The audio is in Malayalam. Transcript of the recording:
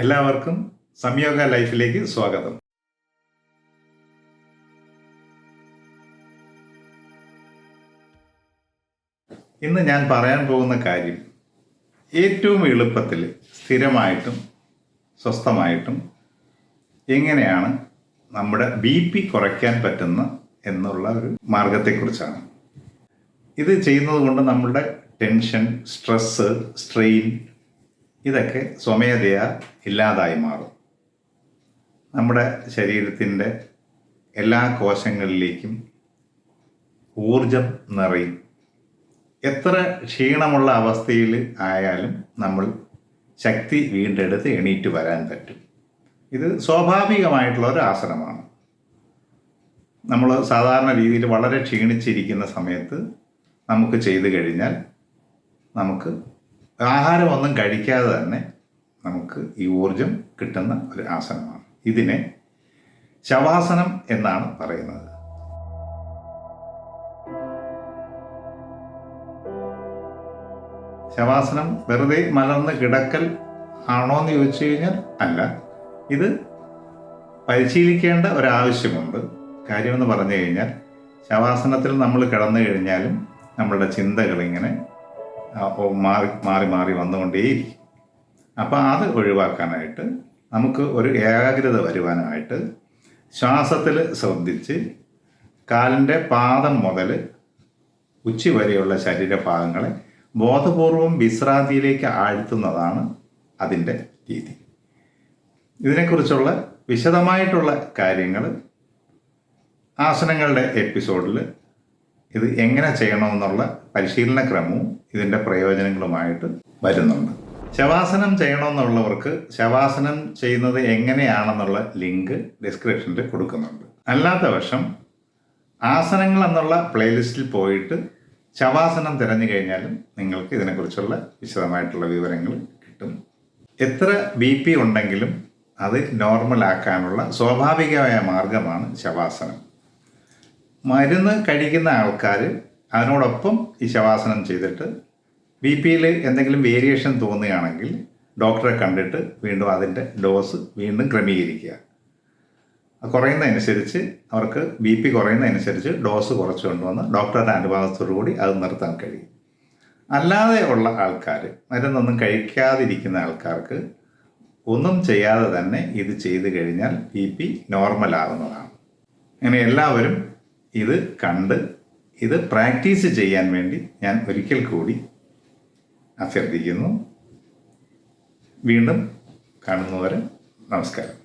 എല്ലാവർക്കും സംയോഗ ലൈഫിലേക്ക് സ്വാഗതം. ഇന്ന് ഞാൻ പറയാൻ പോകുന്ന കാര്യം ഏറ്റവും എളുപ്പത്തിൽ സ്ഥിരമായിട്ടും സ്വസ്ഥമായിട്ടും എങ്ങനെയാണ് നമ്മുടെ BP കുറയ്ക്കാൻ പറ്റുന്ന എന്നുള്ള ഒരു മാർഗത്തെക്കുറിച്ചാണ്. ഇത് ചെയ്യുന്നത് കൊണ്ട് നമ്മളുടെ ടെൻഷൻ, സ്ട്രെസ്സ്, സ്ട്രെയിൻ ഇതൊക്കെ സ്വമേധയാ ഇല്ലാതായി മാറും. നമ്മുടെ ശരീരത്തിൻ്റെ എല്ലാ കോശങ്ങളിലേക്കും ഊർജം നിറയും. എത്ര ക്ഷീണമുള്ള അവസ്ഥയിൽ ആയാലും നമ്മൾ ശക്തി വീണ്ടെടുത്ത് എണീറ്റ് വരാൻ പറ്റും. ഇത് സ്വാഭാവികമായിട്ടുള്ള ഒരു ആസനമാണ്. നമ്മൾ സാധാരണ രീതിയിൽ വളരെ ക്ഷീണിച്ചിരിക്കുന്ന സമയത്ത് നമുക്ക് ചെയ്തു കഴിഞ്ഞാൽ നമുക്ക് ആഹാരമൊന്നും കഴിക്കാതെ തന്നെ നമുക്ക് ഈ ഊർജം കിട്ടുന്ന ഒരു ആസനമാണ്. ഇതിനെ ശവാസനം എന്നാണ് പറയുന്നത്. ശവാസനം വെറുതെ മലർന്ന് കിടക്കൽ ആണോ എന്ന് ചോദിച്ചു കഴിഞ്ഞാൽ അല്ല. ഇത് പരിശീലിക്കേണ്ട ഒരാവശ്യമുണ്ട്. കാര്യമെന്ന് പറഞ്ഞു കഴിഞ്ഞാൽ ശവാസനത്തിൽ നമ്മൾ കിടന്നു കഴിഞ്ഞാലും നമ്മളുടെ ചിന്തകളിങ്ങനെ മാറി മാറി വന്നുകൊണ്ടേയിരിക്കും. അപ്പോൾ അത് ഒഴിവാക്കാനായിട്ട് നമുക്ക് ഒരു ഏകാഗ്രത വരുവാനായിട്ട് ശ്വാസത്തിൽ ശ്രദ്ധിച്ച് കാലിൻ്റെ പാദം മുതൽ ഉച്ചി വരെയുള്ള ശരീരഭാഗങ്ങളെ ബോധപൂർവം വിശ്രാന്തിയിലേക്ക് ആഴ്ത്തുന്നതാണ് അതിൻ്റെ രീതി. ഇതിനെക്കുറിച്ചുള്ള വിശദമായിട്ടുള്ള കാര്യങ്ങൾ ആസനങ്ങളുടെ എപ്പിസോഡിൽ ഇത് എങ്ങനെ ചെയ്യണമെന്നുള്ള പരിശീലന ക്രമവും ഇതിൻ്റെ പ്രയോജനങ്ങളുമായിട്ട് വരുന്നുണ്ട്. ശവാസനം ചെയ്യണമെന്നുള്ളവർക്ക് ശവാസനം ചെയ്യുന്നത് എങ്ങനെയാണെന്നുള്ള ലിങ്ക് ഡിസ്ക്രിപ്ഷനിൽ കൊടുക്കുന്നുണ്ട്. അല്ലാത്ത പക്ഷം ആസനങ്ങൾ എന്നുള്ള പ്ലേലിസ്റ്റിൽ പോയിട്ട് ശവാസനം തിരഞ്ഞു കഴിഞ്ഞാലും നിങ്ങൾക്ക് ഇതിനെക്കുറിച്ചുള്ള വിശദമായിട്ടുള്ള വിവരങ്ങൾ കിട്ടും. എത്ര BP ഉണ്ടെങ്കിലും അത് നോർമലാക്കാനുള്ള സ്വാഭാവികമായ മാർഗമാണ് ശവാസനം. മരുന്ന് കഴിക്കുന്ന ആൾക്കാർ അതിനോടൊപ്പം ഈ ശവാസനം ചെയ്തിട്ട് BPയിൽ എന്തെങ്കിലും വേരിയേഷൻ തോന്നുകയാണെങ്കിൽ ഡോക്ടറെ കണ്ടിട്ട് വീണ്ടും അതിൻ്റെ ഡോസ് വീണ്ടും ക്രമീകരിക്കുക. കുറയുന്നതനുസരിച്ച് അവർക്ക് BP കുറയുന്നതനുസരിച്ച് ഡോസ് കുറച്ച് കൊണ്ടുവന്ന് ഡോക്ടറുടെ അനുവാദത്തോടു കൂടി അത് നിർത്താൻ കഴിയും. അല്ലാതെ ഉള്ള ആൾക്കാർ, മരുന്നൊന്നും കഴിക്കാതിരിക്കുന്ന ആൾക്കാർക്ക് ഒന്നും ചെയ്യാതെ തന്നെ ഇത് ചെയ്തു കഴിഞ്ഞാൽ BP നോർമലാകുന്നതാണ്. അങ്ങനെ എല്ലാവരും ഇത് കണ്ട് ഇത് പ്രാക്ടീസ് ചെയ്യാൻ വേണ്ടി ഞാൻ ഒരിക്കൽ കൂടി അഭ്യർത്ഥിക്കുന്നു. വീണ്ടും കാണുന്നവരെ നമസ്കാരം.